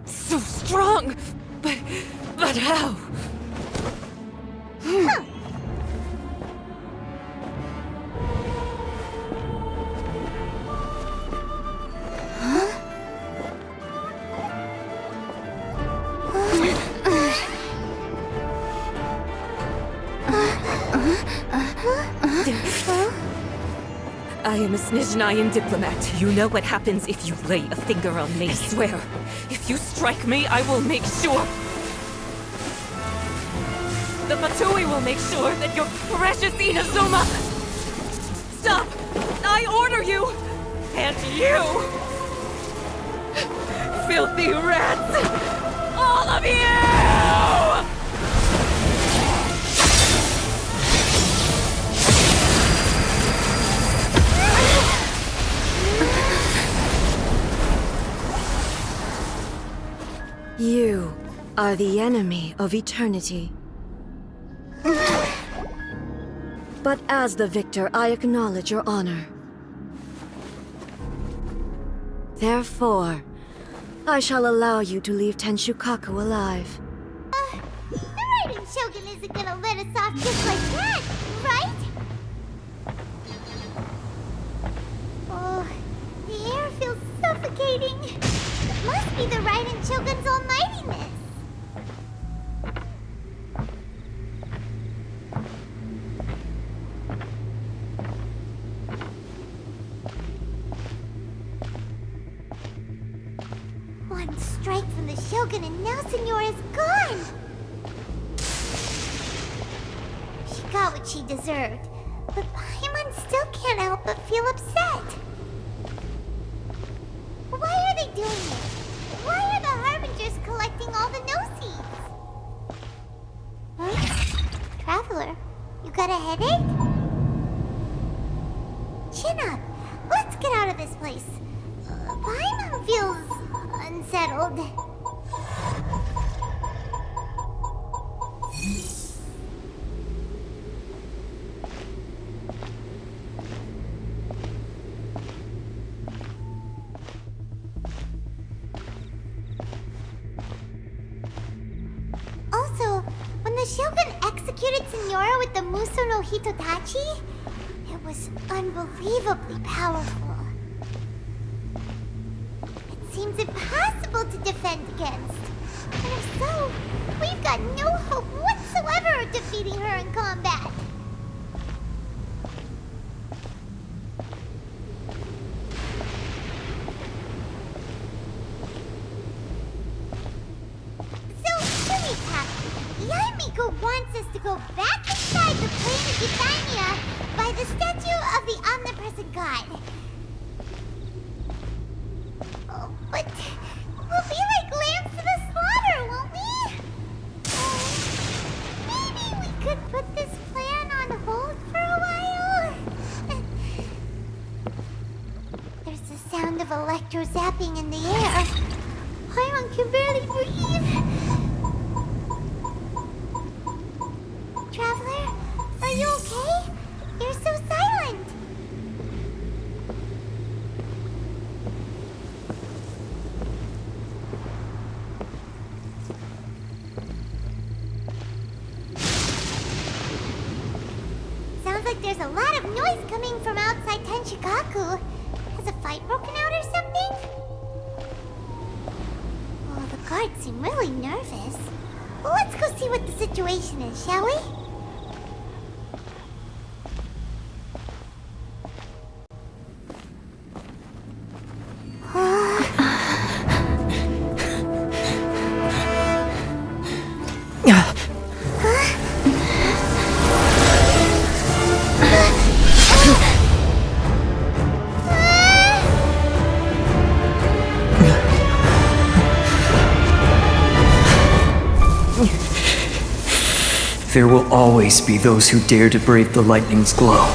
So strong, but how? I am a Snezhnayan diplomat. You know what happens if you lay a finger on me, swear. If you strike me, I will make sure. The Fatui will make sure that your precious Inazuma... Stop! I order you! And you! Filthy rats! All of you! You are the enemy of eternity. But as the victor, I acknowledge your honor. Therefore, I shall allow you to leave Tenshukaku alive. The Raiden Shogun isn't gonna let us off just like that, right? Oh, the air feels suffocating. It must be the Raiden Shogun's almightiness. One strike from the Shogun and now Senora is gone! She got what she deserved, but Paimon still can't help but feel upset. Why are they doing this? Why are the Harbingers collecting all the no-seeds? Huh? Traveler, you got a headache? Chin up! Let's get out of this place. Paimon feels... unsettled. Also, when the Shogun executed Senora with the Muso no Hitotachi, it was unbelievably powerful. Seems impossible to defend against. And if so, we've got no hope whatsoever of defeating her in combat. So, to recap, Yaimiko wants us to go back inside the plane of Githania by the statue of the omnipresent god. But we'll be like lambs to the slaughter, won't we? Maybe we could put this plan on hold for a while? There's the sound of electro-zapping in the air. Paimon can barely breathe. Traveler, are you okay? You're so silent. Sounds like there's a lot of noise coming from outside Tenshukaku. Has a fight broken out or something? Oh, the guards seem really nervous. Well, let's go see what the situation is, shall we? There will always be those who dare to brave the lightning's glow.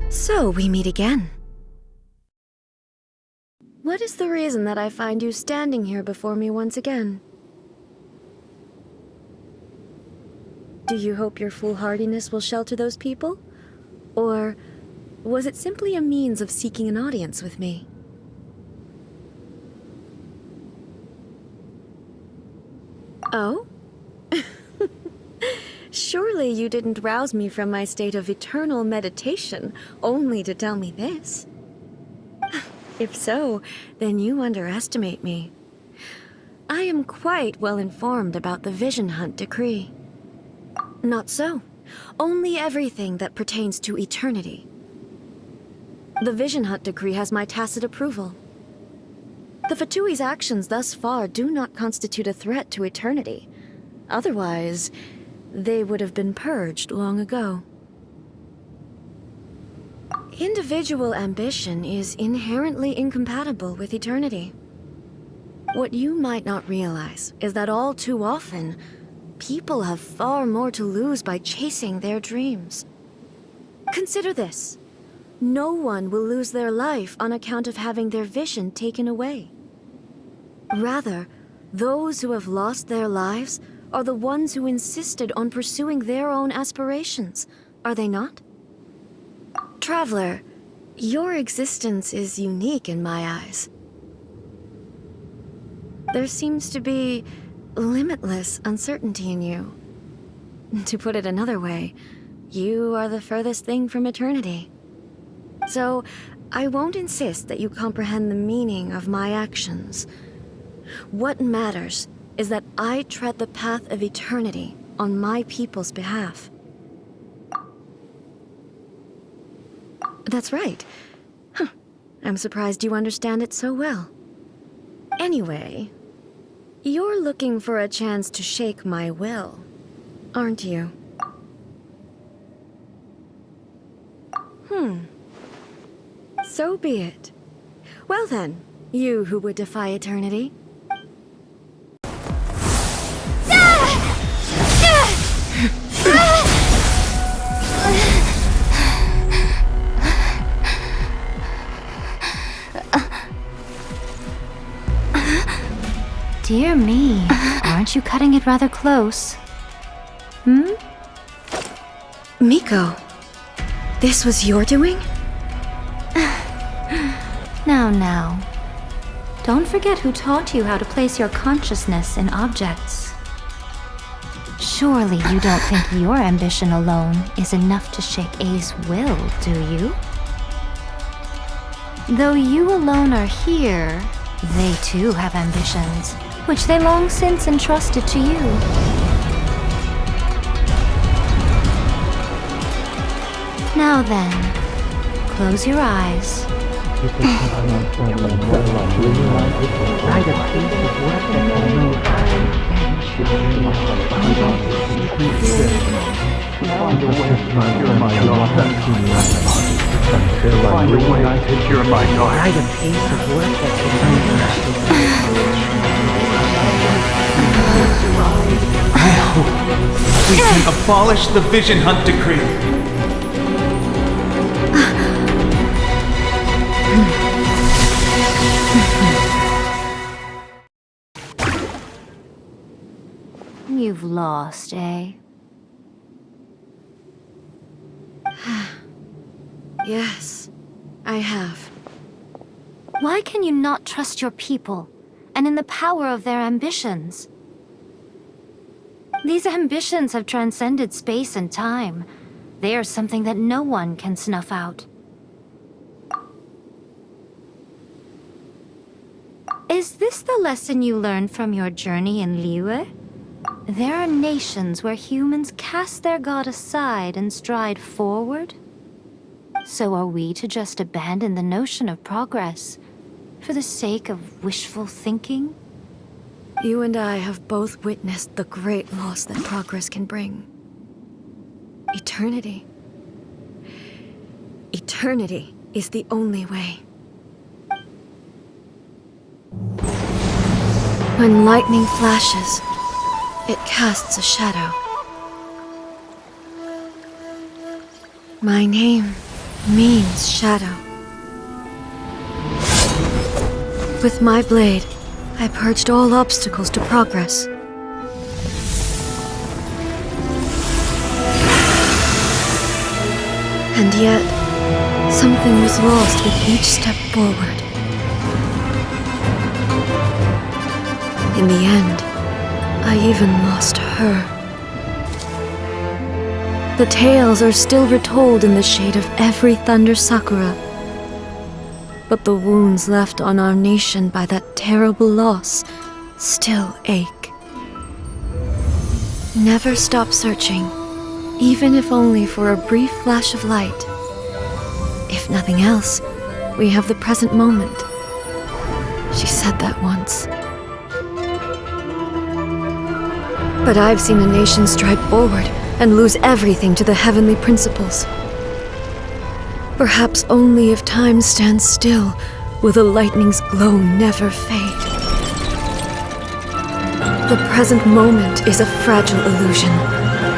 So, we meet again. What is the reason that I find you standing here before me once again? Do you hope your foolhardiness will shelter those people? Or was it simply a means of seeking an audience with me? Oh? Surely you didn't rouse me from my state of eternal meditation only to tell me this. If so, then you underestimate me. I am quite well informed about the Vision Hunt decree. Not so. Only everything that pertains to eternity. The Vision Hunt decree has my tacit approval. The Fatui's actions thus far do not constitute a threat to eternity. Otherwise, they would have been purged long ago. Individual ambition is inherently incompatible with eternity. What you might not realize is that all too often, people have far more to lose by chasing their dreams. Consider this. No one will lose their life on account of having their vision taken away. Rather, those who have lost their lives are the ones who insisted on pursuing their own aspirations, are they not? Traveler, your existence is unique in my eyes. There seems to be limitless uncertainty in you. To put it another way, you are the furthest thing from eternity. So, I won't insist that you comprehend the meaning of my actions. What matters is that I tread the path of eternity on my people's behalf. That's right. Huh. I'm surprised you understand it so well. Anyway, you're looking for a chance to shake my will, aren't you? So be it. Well then, you who would defy eternity. Dear me, aren't you cutting it rather close? Miko, this was your doing? Now. Don't forget who taught you how to place your consciousness in objects. Surely you don't think your ambition alone is enough to shake A's will, do you? Though you alone are here, they too have ambitions, which they long since entrusted to you. Now then, close your eyes. We can abolish the Vision Hunt decree. you've lost, eh? Yes, I have. Why can you not trust your people, and in the power of their ambitions? These ambitions have transcended space and time. They are something that no one can snuff out. Is this the lesson you learned from your journey in Liyue? There are nations where humans cast their god aside and stride forward. So are we to just abandon the notion of progress for the sake of wishful thinking? You and I have both witnessed the great loss that progress can bring. Eternity. Eternity is the only way. When lightning flashes, it casts a shadow. My name means shadow. With my blade, I purged all obstacles to progress. And yet, something was lost with each step forward. In the end, I even lost her. The tales are still retold in the shade of every Thunder Sakura. But the wounds left on our nation by that terrible loss still ache. Never stop searching, even if only for a brief flash of light. If nothing else, we have the present moment. She said that once. But I've seen a nation stride forward and lose everything to the heavenly principles. Perhaps only if time stands still will the lightning's glow never fade. The present moment is a fragile illusion.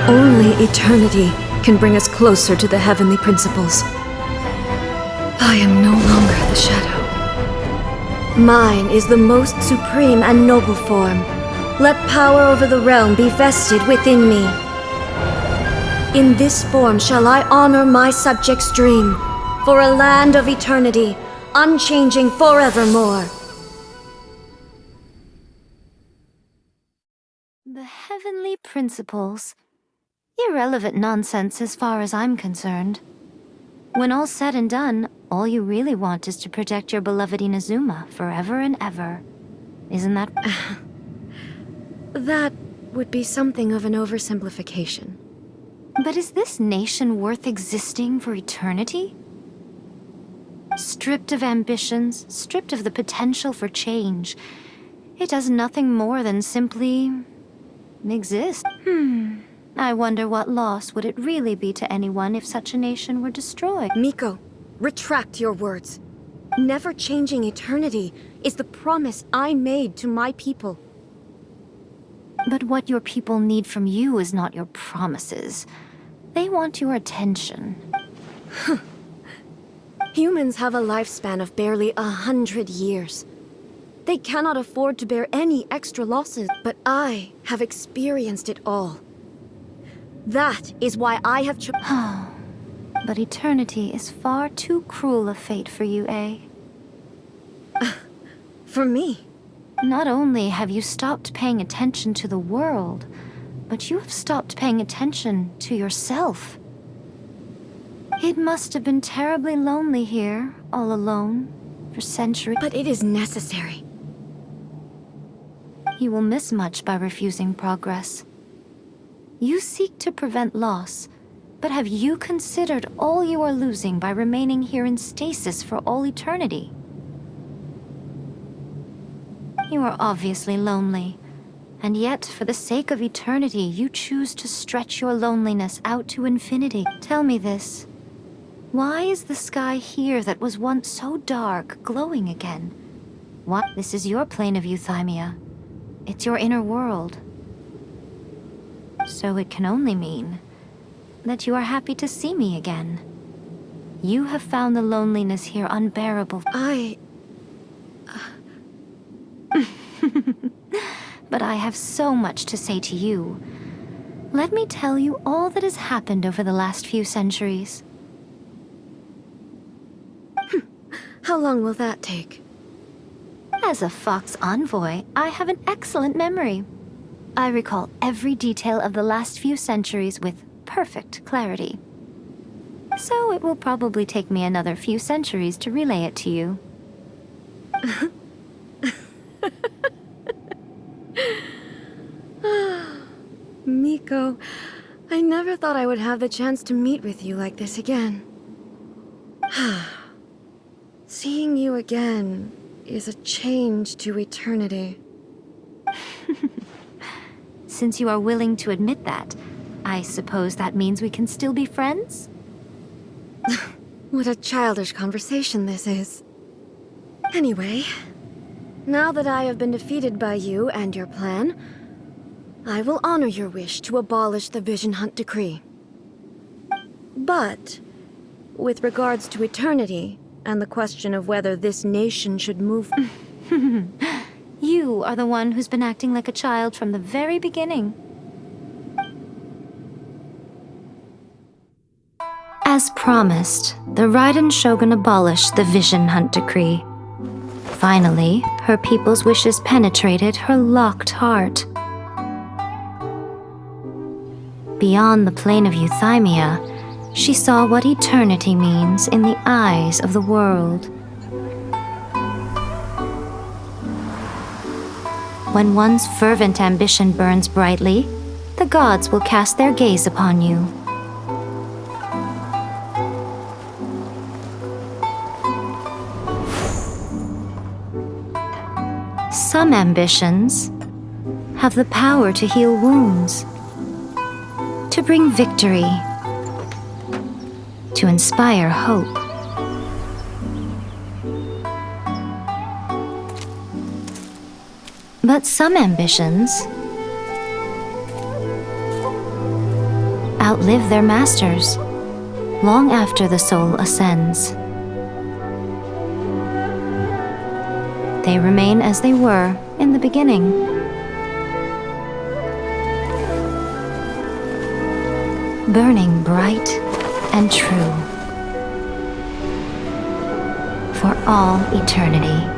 Only eternity can bring us closer to the heavenly principles. I am no longer the shadow. Mine is the most supreme and noble form. Let power over the realm be vested within me. In this form shall I honor my subjects' dream, for a land of eternity, unchanging forevermore. The heavenly principles. Irrelevant nonsense as far as I'm concerned. When all's said and done, all you really want is to protect your beloved Inazuma forever and ever. Isn't that... That would be something of an oversimplification. But is this nation worth existing for eternity? Stripped of ambitions, stripped of the potential for change, it does nothing more than simply... exist. I wonder what loss would it really be to anyone if such a nation were destroyed. Miko, retract your words. Never changing eternity is the promise I made to my people. But what your people need from you is not your promises. They want your attention. Humans have a lifespan of barely 100 years. They cannot afford to bear any extra losses, but I have experienced it all. That is why I have But eternity is far too cruel a fate for you, eh? For me. Not only have you stopped paying attention to the world, but you have stopped paying attention to yourself. It must have been terribly lonely here, all alone, for centuries. But it is necessary. You will miss much by refusing progress. You seek to prevent loss, but have you considered all you are losing by remaining here in stasis for all eternity? You are obviously lonely, and yet for the sake of eternity you choose to stretch your loneliness out to infinity. Tell me this. Why is the sky here that was once so dark glowing again? Why? This is your plane of euthymia. It's your inner world. So it can only mean that you are happy to see me again. You have found the loneliness here unbearable. But but I have so much to say to you. Let me tell you all that has happened over the last few centuries. How long will that take? As a Fox envoy, I have an excellent memory. I recall every detail of the last few centuries with perfect clarity. So it will probably take me another few centuries to relay it to you. Miko, I never thought I would have the chance to meet with you like this again. Seeing you again is a change to eternity. Since you are willing to admit that, I suppose that means we can still be friends? What a childish conversation this is. Anyway, now that I have been defeated by you and your plan, I will honor your wish to abolish the Vision Hunt Decree. But, with regards to eternity, and the question of whether this nation should move... You are the one who's been acting like a child from the very beginning. As promised, the Raiden Shogun abolished the Vision Hunt Decree. Finally, her people's wishes penetrated her locked heart. Beyond the plane of euthymia, she saw what eternity means in the eyes of the world. When one's fervent ambition burns brightly, the gods will cast their gaze upon you. Some ambitions have the power to heal wounds, to bring victory, to inspire hope. But some ambitions outlive their masters long after the soul ascends. They remain as they were in the beginning. Burning bright and true for all eternity.